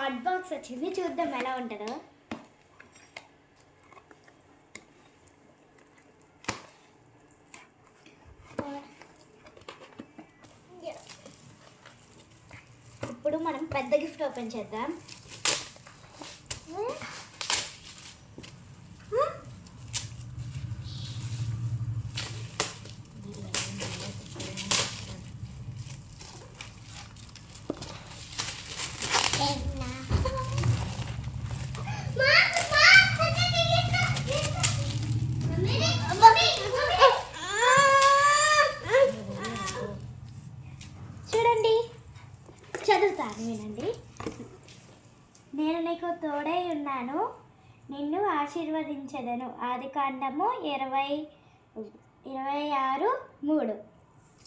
Card box వచ్చింది, చూద్దాం ఎలా ఉంటుందో. ఇప్పుడు మనం పెద్ద గిఫ్ట్ ఓపెన్ చేద్దాం. చూడండి, చదువుతాను వినండి. నేను నీకు తోడై ఉన్నాను, నిన్ను ఆశీర్వదించెదను. ఆదికాండము 26:3.